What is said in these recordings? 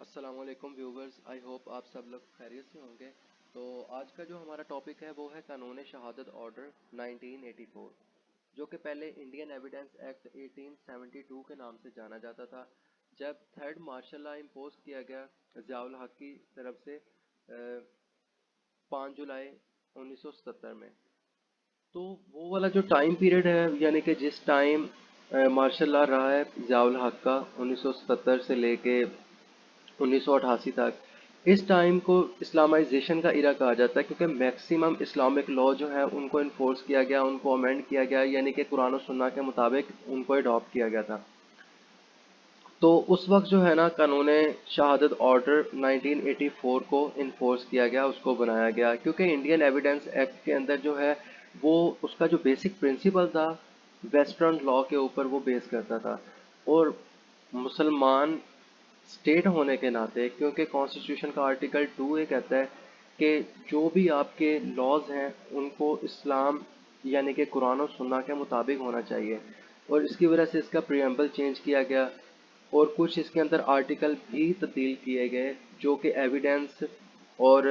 अस्सलाम वालेकुम viewers, I hope आप सब लोग खैरियत से होंगे। तो आज का जो हमारा टॉपिक है वो है कानून शहादत ऑर्डर 1984, जो कि पहले इंडियन एविडेंस एक्ट 1872 के नाम से जाना जाता था। जब थर्ड मार्शल लॉ इम्पोज किया गया ज़ियाउल हक की तरफ से 5 जुलाई 1970 में, तो वो वाला जो टाइम पीरियड है, यानी कि जिस टाइम मार्शल लॉ रहा है ज़ियाउल हक का 1970 से लेके 1988 तक, इस टाइम को इस्लामाइजेशन का इरा कहा जाता है, क्योंकि मैक्सिमम इस्लामिक लॉ जो है उनको इन्फोर्स किया गया, उनको अमेंड किया गया, यानी कि कुरान और सुन्ना के मुताबिक उनको अडॉप्ट किया गया था। तो उस वक्त जो है ना, कानून शहादत ऑर्डर 1984 को इन्फोर्स किया गया, उसको बनाया गया, क्योंकि इंडियन एविडेंस एक्ट के अंदर जो है वो उसका जो बेसिक प्रिंसिपल था वेस्टर्न लॉ के ऊपर वो बेस करता था। और मुसलमान स्टेट होने के नाते, क्योंकि कॉन्स्टिट्यूशन का आर्टिकल 2 ये कहता है कि जो भी आपके लॉज हैं उनको इस्लाम यानी कि कुरान और सुन्ना के मुताबिक होना चाहिए, और इसकी वजह से इसका प्रियम्बल चेंज किया गया और कुछ इसके अंदर आर्टिकल भी तब्दील किए गए, जो कि एविडेंस और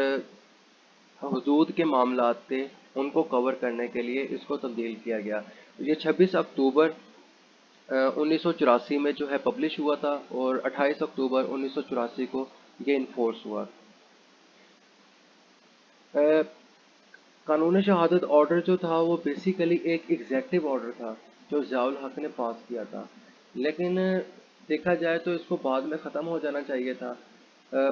हदूद के मामलात थे, उनको कवर करने के लिए इसको तब्दील किया गया। ये 26 अक्टूबर 1984 में जो है पब्लिश हुआ था, और 28 अक्टूबर 1984 को ये इन्फोर्स हुआ। अ, कानून शहादत ऑर्डर जो था वो बेसिकली एक एग्जेक्टिव ऑर्डर था जो ज़ियाउल हक ने पास किया था, लेकिन देखा जाए तो इसको बाद में ख़त्म हो जाना चाहिए था।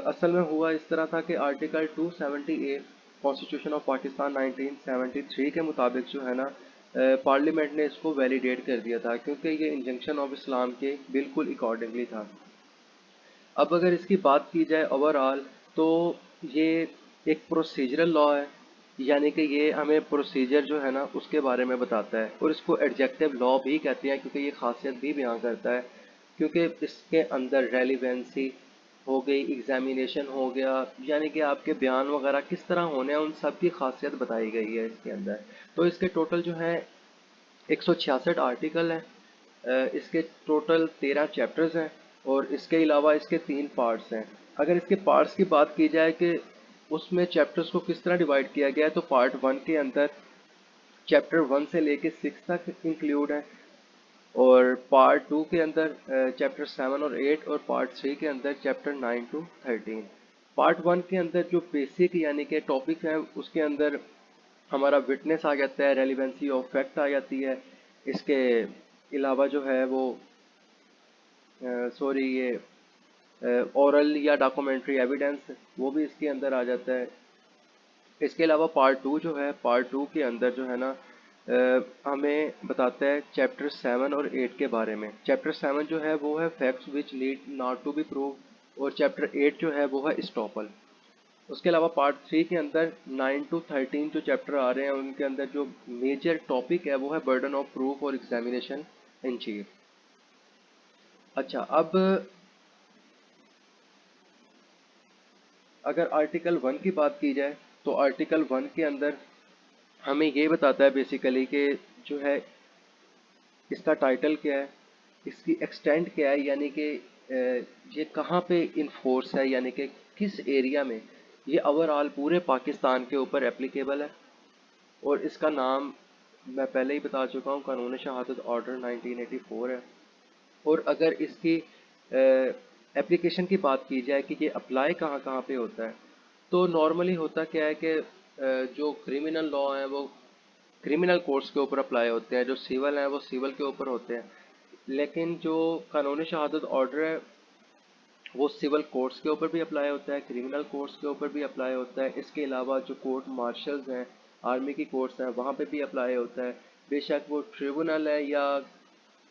असल में हुआ इस तरह था कि article 270A constitution of Pakistan 1973 के मुताबिक जो है ना, पार्लियामेंट ने इसको वैलिडेट कर दिया था, क्योंकि ये इंजंक्शन ऑफ इस्लाम के बिल्कुल अकॉर्डिंगली था। अब अगर इसकी बात की जाए ओवरऑल, तो ये एक प्रोसीजरल लॉ है, यानी कि ये हमें प्रोसीजर जो है ना उसके बारे में बताता है, और इसको एडजेक्टिव लॉ भी कहते हैं, क्योंकि ये खासियत भी बयां करता है, क्योंकि इसके अंदर रेलिवेंसी हो गई, एग्जामिनेशन हो गया, यानी कि आपके बयान वगैरह किस तरह होने हैं, उन सब की खासियत बताई गई है इसके अंदर। तो इसके टोटल जो है 166 आर्टिकल हैं, इसके टोटल 13 चैप्टर्स हैं, और इसके अलावा इसके 3 पार्ट्स हैं। अगर इसके पार्ट्स की बात की जाए कि उसमें चैप्टर्स को किस तरह डिवाइड किया गया है, तो पार्ट 1 के अंदर चैप्टर 1 से लेके 6 तक इंक्लूड है, और पार्ट 2 के अंदर चैप्टर 7 और 8, और पार्ट 3 के अंदर चैप्टर 9 टू 13। पार्ट 1 के अंदर जो बेसिक यानी कि टॉपिक है, उसके अंदर हमारा विटनेस आ जाता है, रेलिवेंसी ऑफ फैक्ट आ जाती है। इसके अलावा जो है वो सॉरी ये ओरल या डॉक्यूमेंट्री एविडेंस, वो भी इसके अंदर आ जाता है। इसके अलावा पार्ट 2 जो है, पार्ट 2 के अंदर जो है ना, हमें बताता है चैप्टर 7 और 8 के बारे में। चैप्टर 7 जो है वो है facts which need not to be prove, और चैप्टर 8 जो है वो है स्टॉपल। उसके अलावा पार्ट 3 के अंदर 9 टू 13 जो चैप्टर आ रहे हैं, उनके अंदर जो मेजर टॉपिक है वो है बर्डन ऑफ प्रूफ और एग्जामिनेशन इन चीफ। अच्छा, अब अगर आर्टिकल 1 की बात की जाए, तो आर्टिकल 1 के अंदर हमें ये बताता है बेसिकली कि जो है इसका टाइटल क्या है, इसकी एक्सटेंट क्या है, यानी कि ये कहाँ पे इन्फोर्स है, यानी कि किस एरिया में। ये ओवरऑल पूरे पाकिस्तान के ऊपर एप्लीकेबल है, और इसका नाम मैं पहले ही बता चुका हूँ, कानून शहादत ऑर्डर 1984 है। और अगर इसकी एप्लीकेशन की बात की जाए कि ये अप्लाई कहाँ कहाँ पे होता है, तो नॉर्मली होता क्या है कि जो क्रिमिनल लॉ हैं वो क्रिमिनल कोर्ट्स के ऊपर अप्लाई होते हैं, जो सिविल हैं वो सिविल के ऊपर होते हैं, लेकिन जो कानूनी शहादत ऑर्डर है वो सिविल कोर्ट्स के ऊपर भी अप्लाई होता है, क्रिमिनल कोर्ट्स के ऊपर भी अप्लाई होता है। इसके अलावा जो कोर्ट मार्शल्स हैं, आर्मी की कोर्ट्स हैं, वहाँ पे भी अप्लाई होता है। बेशक वो ट्रिब्यूनल है या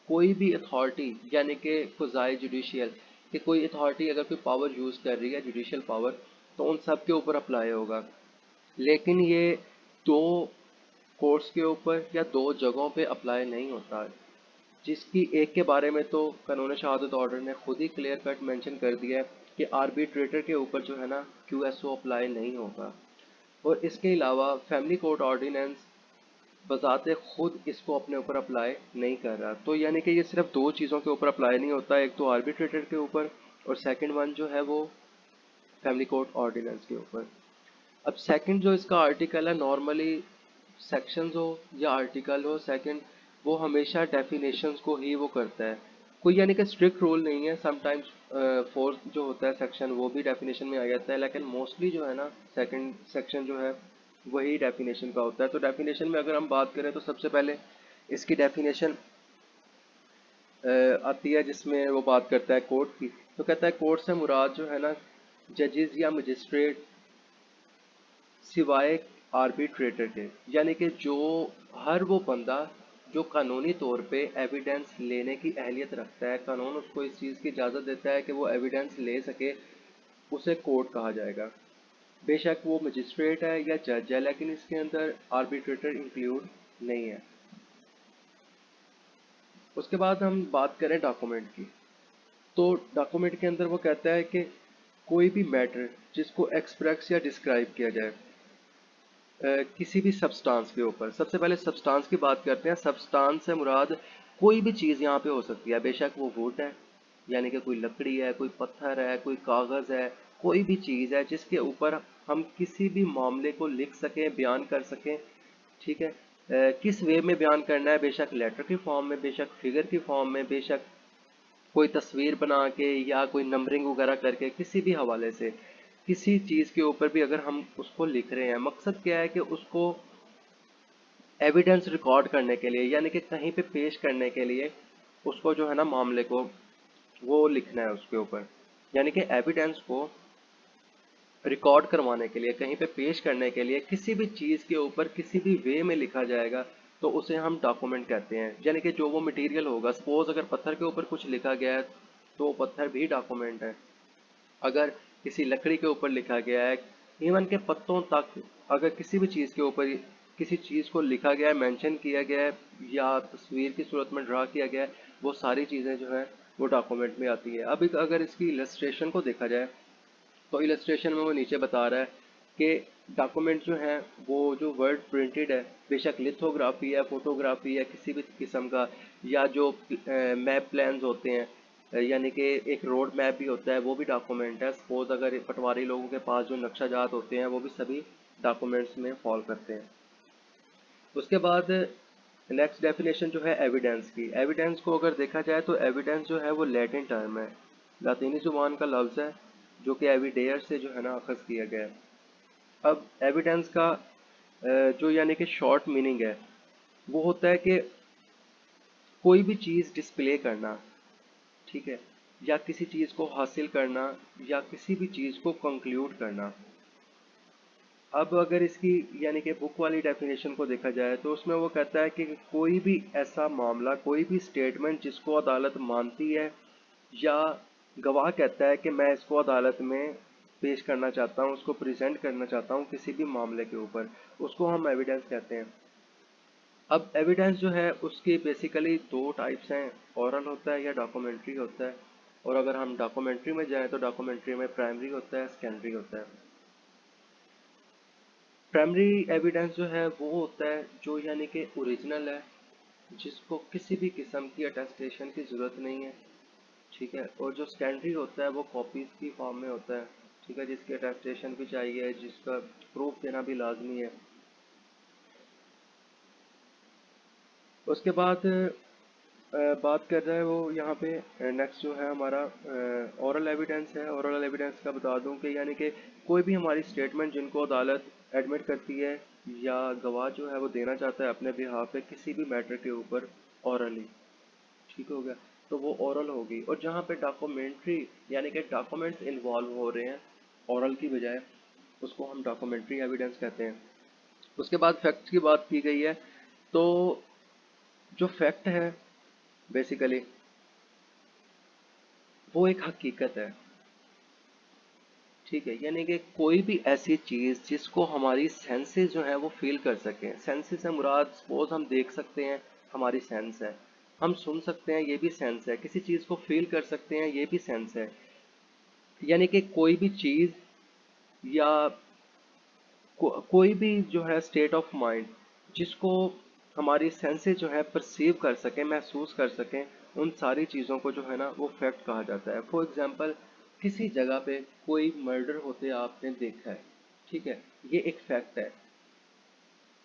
कोई भी अथॉरिटी, यानी कि फ़ज़ाई जुडिशियल कि कोई अथॉरिटी अगर कोई पावर यूज़ कर रही है जुडिशियल पावर, तो उन सब के ऊपर अप्लाई होगा। लेकिन ये दो कोर्ट्स के ऊपर या दो जगहों पे अप्लाई नहीं होता, जिसकी एक के बारे में तो कानून शहादत ऑर्डर ने खुद ही क्लियर कट मेंशन कर दिया है कि आर्बिट्रेटर के ऊपर जो है ना क्यूएसओ अप्लाई नहीं होगा। और इसके अलावा फैमिली कोर्ट ऑर्डिनेंस बजाते खुद इसको अपने ऊपर अप्लाई नहीं कर रहा। तो यानी कि ये सिर्फ दो चीज़ों के ऊपर अप्लाई नहीं होता, एक तो आर्बिट्रेटर के ऊपर, और सेकंड वन जो है वो फैमिली कोर्ट ऑर्डिनेंस के ऊपर। अब सेकंड जो इसका आर्टिकल है, नॉर्मली सेक्शंस हो या आर्टिकल हो, सेकंड वो हमेशा डेफिनेशंस को ही वो करता है। कोई यानी कि स्ट्रिक्ट रूल नहीं है, समटाइम्स फोर्थ जो होता है सेक्शन वो भी डेफिनेशन में आ जाता है, लेकिन मोस्टली जो है ना सेकंड सेक्शन जो है वही डेफिनेशन का होता है। तो डेफिनेशन में अगर हम बात करें तो सबसे पहले इसकी डेफिनेशन आती है जिसमें वो बात करता है कोर्ट की। तो कहता है कोर्ट से मुराद जो है ना जजेस या मजिस्ट्रेट सिवाय आर्बिट्रेटर के, यानी कि जो हर वो बंदा जो कानूनी तौर पे एविडेंस लेने की अहलियत रखता है, कानून उसको इस चीज़ की इजाज़त देता है कि वो एविडेंस ले सके, उसे कोर्ट कहा जाएगा। बेशक वो मजिस्ट्रेट है या जज है, लेकिन इसके अंदर आर्बिट्रेटर इंक्लूड नहीं है। उसके बाद हम बात करें डॉक्यूमेंट की, तो डॉक्यूमेंट के अंदर वो कहता है कि कोई भी मैटर जिसको एक्सप्रेस या डिस्क्राइब किया जाए किसी भी सब्सटेंस के ऊपर। सबसे पहले सब्सटेंस की बात करते हैं। सब्सटेंस से मुराद कोई भी चीज़ यहाँ पे हो सकती है, बेशक वो वुड है यानी कि कोई लकड़ी है, कोई पत्थर है, कोई कागज़ है, कोई भी चीज़ है जिसके ऊपर हम किसी भी मामले को लिख सकें, बयान कर सकें। ठीक है, किस वे में बयान करना है, बेशक लेटर की फॉर्म में, बेशक फिगर की फॉर्म में, बेशक कोई तस्वीर बना के या कोई नंबरिंग वगैरह करके, किसी भी हवाले से किसी चीज़ के ऊपर भी अगर हम उसको लिख रहे हैं, मकसद क्या है कि उसको एविडेंस रिकॉर्ड करने के लिए, यानी कि कहीं पे पेश करने के लिए उसको जो है ना मामले को वो लिखना है उसके ऊपर, यानी कि एविडेंस को रिकॉर्ड करवाने के लिए, कहीं पे पेश करने के लिए किसी भी चीज़ के ऊपर किसी भी वे में लिखा जाएगा तो उसे हम डॉक्यूमेंट कहते हैं। यानी कि जो वो मटेरियल होगा, सपोज अगर पत्थर के ऊपर कुछ लिखा गया है तो वो पत्थर भी डॉक्यूमेंट है। अगर किसी लकड़ी के ऊपर लिखा गया है, इवन के पत्तों तक अगर किसी भी चीज़ के ऊपर किसी चीज़ को लिखा गया है, मेंशन किया गया है या तस्वीर की सूरत में ड्रा किया गया है, वो सारी चीज़ें जो है वो डॉक्यूमेंट में आती है। अब अगर इसकी इलस्ट्रेशन को देखा जाए तो इलस्ट्रेशन में वो नीचे बता रहा है कि डॉक्यूमेंट जो है वो जो वर्ड प्रिंटेड है, बेशक लिथोग्राफी है, फोटोग्राफी है, किसी भी किस्म का, या जो मैप प्लान्स होते हैं, यानी कि एक रोड मैप भी होता है, वो भी डॉक्यूमेंट है। सपोज अगर पटवारी लोगों के पास जो नक्शा जात होते हैं वो भी सभी डॉक्यूमेंट्स में फॉल करते हैं। उसके बाद नेक्स्ट डेफिनेशन जो है एविडेंस की। एविडेंस को अगर देखा जाए तो एविडेंस जो है वो लैटिन टर्म है, लातीनी जुबान का लफ्ज़ है जो कि एविडेयर से जो है ना अखज़ किया गया है। अब एविडेंस का जो यानी कि शॉर्ट मीनिंग है वो होता है कि कोई भी चीज़ डिस्प्ले करना, ठीक है, या किसी चीज़ को हासिल करना या किसी भी चीज़ को कंक्लूड करना। अब अगर इसकी यानी कि बुक वाली डेफिनेशन को देखा जाए तो उसमें वो कहता है कि कोई भी ऐसा मामला, कोई भी स्टेटमेंट जिसको अदालत मानती है या गवाह कहता है कि मैं इसको अदालत में पेश करना चाहता हूँ, उसको प्रेजेंट करना चाहता हूँ किसी भी मामले के ऊपर, उसको हम एविडेंस कहते हैं। अब एविडेंस जो है उसकी बेसिकली दो टाइप्स हैं, ओरल होता है या डॉक्यूमेंट्री होता है। और अगर हम डॉक्यूमेंट्री में जाएं तो डॉक्यूमेंट्री में प्राइमरी होता है, सेकेंडरी होता है। प्राइमरी एविडेंस जो है वो होता है जो यानी कि ओरिजिनल है, जिसको किसी भी किस्म की अटेस्टेशन की ज़रूरत नहीं है, ठीक है। और जो सेकेंडरी होता है वो कॉपीज़ की फॉर्म में होता है, ठीक है, जिसकी अटेस्टेशन भी चाहिए, जिसका प्रूफ देना भी लाजमी है। उसके बाद बात कर रहा है वो यहाँ पे नेक्स्ट जो है हमारा ओरल एविडेंस है। ओरल एविडेंस का बता दूँ कि यानी कि कोई भी हमारी स्टेटमेंट जिनको अदालत एडमिट करती है या गवाह जो है वो देना चाहता है अपने बिहाफ पे किसी भी मैटर के ऊपर ओरली, ठीक हो गया, तो वो ओरल होगी। और जहाँ पे डॉक्यूमेंट्री यानी कि डॉक्यूमेंट्स इन्वॉल्व हो रहे हैं ओरल की बजाय, उसको हम डॉक्यूमेंट्री एविडेंस कहते हैं। उसके बाद फैक्ट्स की बात की गई है, तो जो फैक्ट है बेसिकली वो एक हकीकत है, ठीक है, यानी कि कोई भी ऐसी चीज़ जिसको हमारी सेंसेस जो है वो फील कर सकें। सेंसेस से मुराद सपोज हम देख सकते हैं, हमारी सेंस है, हम सुन सकते हैं, ये भी सेंस है, किसी चीज़ को फील कर सकते हैं, ये भी सेंस है। यानी कि कोई भी चीज़ या कोई भी जो है स्टेट ऑफ माइंड जिसको हमारी सेंसेस जो है परसीव कर सकें, महसूस कर सकें, उन सारी चीज़ों को जो है ना वो फैक्ट कहा जाता है। फॉर एग्जांपल किसी जगह पे कोई मर्डर होते आपने देखा है, ठीक है, ये एक फैक्ट है।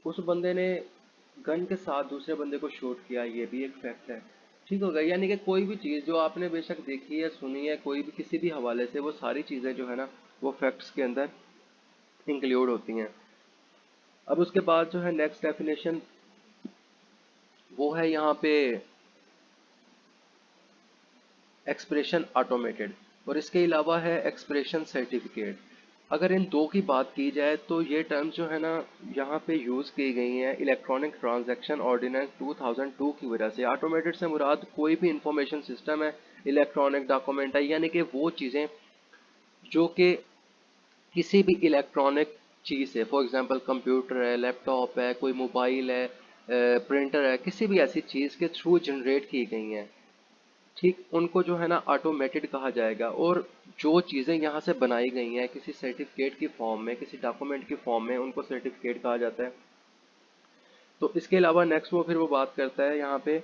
उस बंदे ने गन के साथ दूसरे बंदे को शूट किया, ये भी एक फैक्ट है। ठीक हो गया, यानी कि कोई भी चीज़ जो आपने बेशक देखी है, सुनी है, कोई भी किसी भी हवाले से, वो सारी चीज़ें जो है ना वो फैक्ट्स के अंदर इंक्लूड होती हैं। अब उसके बाद जो है नेक्स्ट डेफिनेशन वो है यहाँ पे एक्सप्रेशन ऑटोमेटेड, और इसके अलावा है एक्सप्रेशन सर्टिफिकेट। अगर इन दो की बात की जाए तो ये टर्म्स जो है ना यहाँ पे यूज़ की गई हैं इलेक्ट्रॉनिक ट्रांजैक्शन ऑर्डिनेंस 2002 की वजह से। ऑटोमेटेड से मुराद कोई भी इंफॉर्मेशन सिस्टम है, इलेक्ट्रॉनिक डॉक्यूमेंट है, यानी कि वो चीज़ें जो कि किसी भी इलेक्ट्रॉनिक चीज़ है, फॉर एग्जांपल कंप्यूटर है, लैपटॉप है, कोई मोबाइल है, प्रिंटर है, किसी भी ऐसी चीज़ के थ्रू जनरेट की गई हैं, ठीक, उनको जो है ना ऑटोमेटेड कहा जाएगा। और जो चीज़ें यहाँ से बनाई गई हैं किसी सर्टिफिकेट की फॉर्म में, किसी डॉक्यूमेंट की फॉर्म में, उनको सर्टिफिकेट कहा जाता है। तो इसके अलावा नेक्स्ट वो फिर वो बात करता है यहाँ पे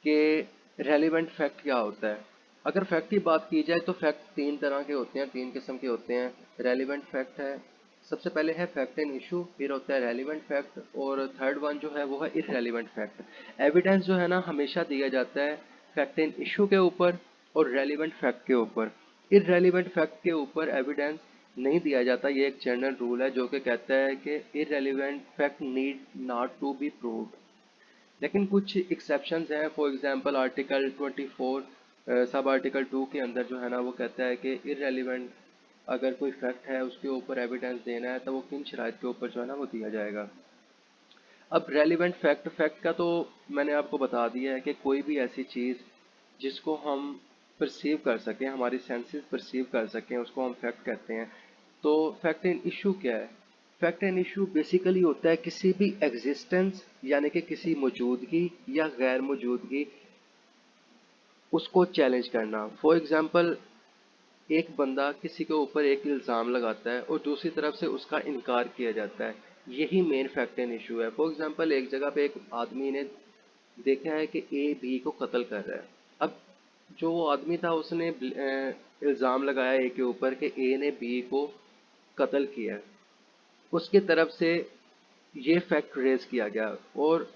कि रेलिवेंट फैक्ट क्या होता है। अगर फैक्ट की बात की जाए तो फैक्ट तीन तरह के होते हैं, तीन किस्म के होते हैं। रेलिवेंट फैक्ट है, सबसे पहले है फैक्ट एंड इशू, फिर होता है रेलिवेंट फैक्ट, और थर्ड वन जो है वो है इररेलिवेंट फैक्ट। एविडेंस जो है ना हमेशा दिया जाता है फैक्ट एंड इशू के ऊपर और रेलिवेंट फैक्ट के ऊपर। इररेलिवेंट फैक्ट के ऊपर एविडेंस नहीं दिया जाता, ये एक जनरल रूल है जो कि कहता है कि irrelevant fact need not to be proved. लेकिन कुछ एक्सेप्शंस हैं, for example article 24 sub article 2 के अंदर जो है ना वो कहता है कि इररेलेवेंट अगर कोई फैक्ट है उसके ऊपर एविडेंस देना है तो वो किन शराइत के ऊपर जो है ना वो दिया जाएगा। अब रेलिवेंट फैक्ट, फैक्ट का तो मैंने आपको बता दिया है कि कोई भी ऐसी चीज़ जिसको हम परसीव कर सकें, हमारी सेंसेस परसीव कर सकें, उसको हम फैक्ट कहते हैं। तो फैक्ट एंड इशू क्या है? फैक्ट एंड इशू बेसिकली होता है किसी भी एग्जिस्टेंस यानी कि किसी मौजूदगी या गैर मौजूदगी उसको चैलेंज करना। फॉर एग्जांपल एक बंदा किसी के ऊपर एक इल्ज़ाम लगाता है और दूसरी तरफ से उसका इनकार किया जाता है, यही मेन फैक्ट एंड इशू है। फॉर एग्जांपल एक जगह पे एक आदमी ने देखा है कि ए बी को कत्ल कर रहा है। अब जो वो आदमी था उसने इल्ज़ाम लगाया ए के ऊपर कि ए ने बी को कत्ल किया है, उसकी तरफ से ये फैक्ट रेज किया गया, और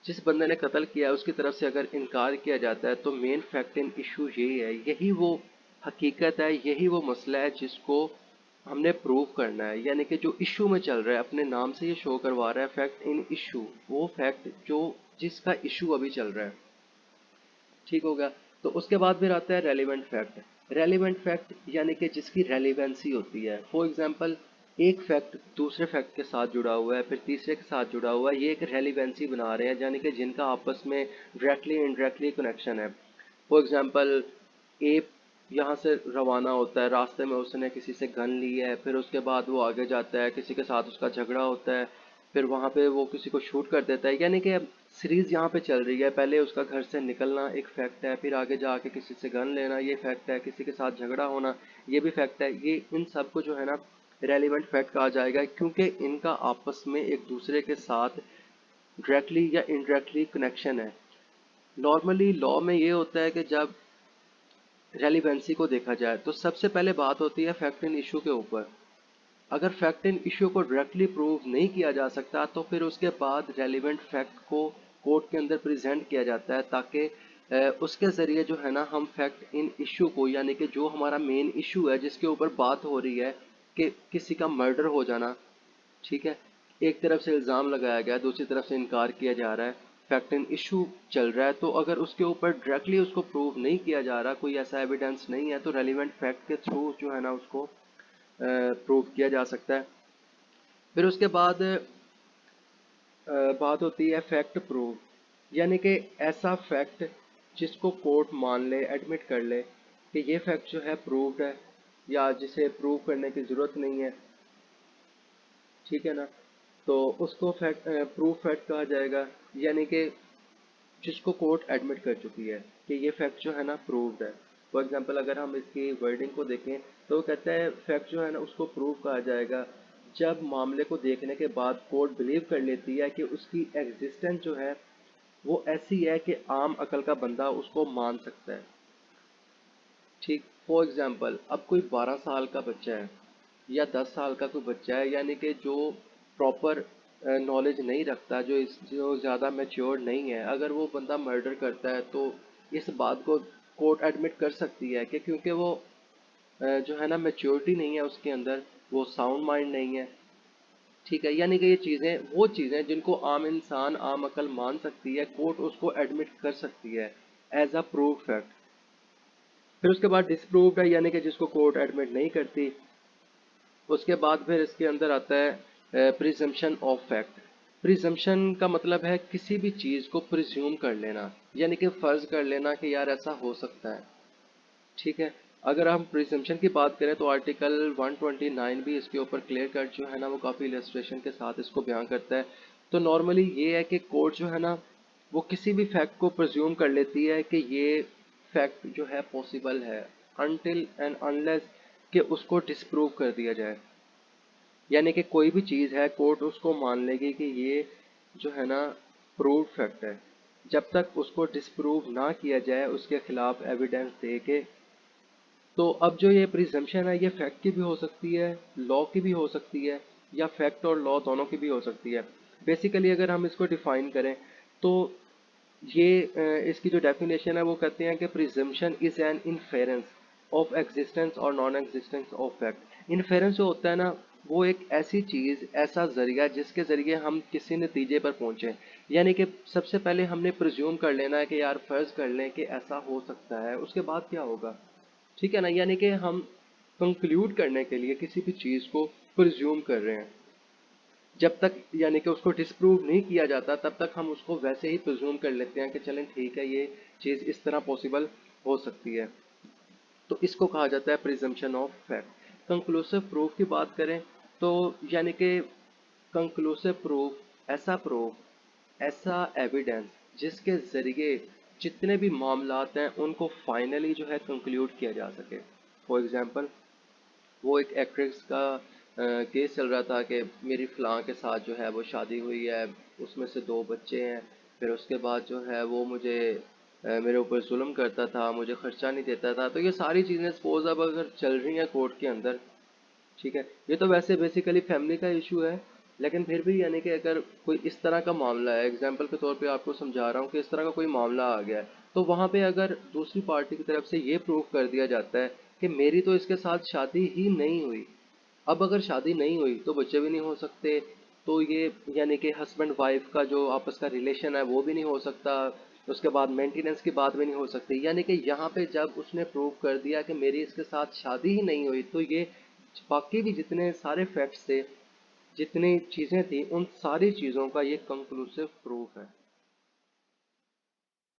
जिस बंदे ने कत्ल किया है उसकी तरफ से अगर इनकार किया जाता है तो मेन फैक्ट एंड इशू यही है, यही वो हकीकत है, यही वो मसला है जिसको हमने प्रूव करना है। यानी कि जो इशू में चल रहा है, अपने नाम से ये शो करवा रहा है फैक्ट इन इशू, वो फैक्ट जो जिसका इशू अभी चल रहा है। ठीक होगा। तो उसके बाद फिर आता है रेलिवेंट फैक्ट। रेलिवेंट फैक्ट यानी कि जिसकी रेलिवेंसी होती है। फॉर एग्जांपल एक फैक्ट दूसरे फैक्ट के साथ जुड़ा हुआ है, फिर तीसरे के साथ जुड़ा हुआ है, ये एक रेलिवेंसी बना रहे हैं, यानी कि जिनका आपस में डायरेक्टली इनडायरेक्टली कनेक्शन है। फॉर एग्जांपल ए यहाँ से रवाना होता है, रास्ते में उसने किसी से गन ली है, फिर उसके बाद वो आगे जाता है, किसी के साथ उसका झगड़ा होता है, फिर वहाँ पे वो किसी को शूट कर देता है। यानी कि सीरीज यहाँ पे चल रही है, पहले उसका घर से निकलना एक फैक्ट है, फिर आगे जाके किसी से गन लेना ये फैक्ट है, किसी के साथ झगड़ा होना ये भी फैक्ट है। ये इन सब को जो है ना रेलिवेंट फैक्ट कहा जाएगा, क्योंकि इनका आपस में एक दूसरे के साथ डायरेक्टली या इनडायरेक्टली कनेक्शन है। नॉर्मली लॉ में ये होता है कि जब रेलिवेंसी को देखा जाए तो सबसे पहले बात होती है फैक्ट इन इशू के ऊपर। अगर फैक्ट इन इशू को डायरेक्टली प्रूव नहीं किया जा सकता तो फिर उसके बाद रेलिवेंट फैक्ट को कोर्ट के अंदर प्रेजेंट किया जाता है, ताकि उसके ज़रिए जो है ना हम फैक्ट इन इशू को, यानी कि जो हमारा मेन इशू है जिसके ऊपर बात हो रही है कि किसी का मर्डर हो जाना, ठीक है, एक तरफ से इल्ज़ाम लगाया गया, दूसरी तरफ से इनकार किया जा रहा है, फैक्ट एंड इशू चल रहा है, तो अगर उसके ऊपर डायरेक्टली उसको प्रूव नहीं किया जा रहा, कोई ऐसा एविडेंस नहीं है, तो रेलिवेंट फैक्ट के थ्रू जो है ना उसको प्रूव किया जा सकता है। फिर उसके बाद बात होती है फैक्ट प्रूफ, यानी कि ऐसा फैक्ट जिसको कोर्ट मान ले, एडमिट कर ले कि ये फैक्ट जो है प्रूव्ड है, या जिसे प्रूव करने की ज़रूरत नहीं है, ठीक है ना, तो उसको फैक्ट प्रूफ फैक्ट कहा जाएगा। यानी कि जिसको कोर्ट एडमिट कर चुकी है कि ये फैक्ट जो है ना प्रूव्ड है। फॉर एग्जांपल अगर हम इसकी वर्डिंग को देखें तो वो कहता है फैक्ट जो है ना उसको प्रूव कहा जाएगा जब मामले को देखने के बाद कोर्ट बिलीव कर लेती है कि उसकी एग्जिस्टेंस जो है वो ऐसी है कि आम अकल का बंदा उसको मान सकता है। ठीक, फॉर एग्जांपल अब कोई 12 साल का बच्चा है या 10 साल का कोई बच्चा है, यानी कि जो प्रॉपर नॉलेज नहीं रखता, जो ज़्यादा मैच्योर नहीं है, अगर वो बंदा मर्डर करता है तो इस बात को कोर्ट एडमिट कर सकती है कि क्योंकि वो जो है ना मैच्योरिटी नहीं है उसके अंदर, वो साउंड माइंड नहीं है। ठीक है, यानी कि ये चीज़ें वो चीज़ें जिनको आम इंसान आम अकल मान सकती है, कोर्ट उसको एडमिट कर सकती है एज अ प्रूव फैक्ट। फिर उसके बाद डिसप्रूव्ड है, यानी कि जिसको कोर्ट एडमिट नहीं करती। उसके बाद फिर इसके अंदर आता है प्रिजम्पशन ऑफ फैक्ट। प्रिजम्पशन का मतलब है किसी भी चीज़ को प्रिज्यूम कर लेना, यानी कि फ़र्ज़ कर लेना कि यार ऐसा हो सकता है। ठीक है, अगर हम प्रिजम्पशन की बात करें तो आर्टिकल 129 भी इसके ऊपर क्लियर कट जो है ना वो काफ़ी इलस्ट्रेशन के साथ इसको बयान करता है। तो नॉर्मली ये है कि कोर्ट जो है ना वो किसी भी फैक्ट को प्रिज्यूम कर लेती है कि ये फैक्ट जो है पॉसिबल है, अनटिल एंड अनलेस कि उसको डिसप्रूव कर दिया जाए। यानी कि कोई भी चीज़ है कोर्ट उसको मान लेगी कि ये जो है ना प्रूव फैक्ट है, जब तक उसको डिसप्रूव ना किया जाए उसके खिलाफ एविडेंस दे के। तो अब जो ये प्रिजम्पशन है ये फैक्ट की भी हो सकती है, लॉ की भी हो सकती है, या फैक्ट और लॉ दोनों की भी हो सकती है। बेसिकली अगर हम इसको डिफाइन करें तो ये इसकी जो डेफिनेशन है वो कहते हैं कि presumption is an inference of existence और non existence of fact. Inference जो होता है ना वो एक ऐसी चीज़, ऐसा जरिया जिसके ज़रिए हम किसी नतीजे पर पहुँचे। यानी कि सबसे पहले हमने प्रिज्यूम कर लेना है कि यार फ़र्ज़ कर लें कि ऐसा हो सकता है, उसके बाद क्या होगा। ठीक है ना, यानी कि हम कंक्लूड करने के लिए किसी भी चीज़ को प्रिज्यूम कर रहे हैं। जब तक यानी कि उसको डिसप्रूव नहीं किया जाता तब तक हम उसको वैसे ही प्रिज्यूम कर लेते हैं कि चलें ठीक है ये चीज़ इस तरह पॉसिबल हो सकती है। तो इसको कहा जाता है presumption of fact. Conclusive proof की बात करें तो यानी कि कंक्लूसिव प्रूफ ऐसा एविडेंस जिसके ज़रिए जितने भी मामलात हैं उनको फाइनली जो है कंक्लूड किया जा सके। फॉर एग्ज़ाम्पल वो एक एक्ट्रेस का केस चल रहा था कि मेरी फ़लाँ के साथ जो है वो शादी हुई है, उसमें से 2 बच्चे हैं। फिर उसके बाद जो है वो मुझे मेरे ऊपर जुल्म करता था, मुझे खर्चा नहीं देता था। तो ये सारी चीज़ें सपोज़ अब अगर चल रही हैं कोर्ट के अंदर, ठीक है, ये तो वैसे बेसिकली फैमिली का इशू है, लेकिन फिर भी यानी कि अगर कोई इस तरह का मामला है, एग्जांपल के तौर पे आपको समझा रहा हूँ कि इस तरह का कोई मामला आ गया है, तो वहाँ पे अगर दूसरी पार्टी की तरफ से ये प्रूफ कर दिया जाता है कि मेरी तो इसके साथ शादी ही नहीं हुई। अब अगर शादी नहीं हुई तो बच्चे भी नहीं हो सकते, तो ये यानी कि हस्बैंड वाइफ का जो आपस का रिलेशन है वो भी नहीं हो सकता। उसके बाद मेंटेनेंस की बात भी नहीं हो सकती। यानी कि यहाँ पे जब उसने प्रूव कर दिया कि मेरी इसके साथ शादी ही नहीं हुई, तो ये बाकी भी जितने सारे फैक्ट्स थे, जितनी चीज़ें थी, उन सारी चीज़ों का ये कंक्लूसिव प्रूफ है।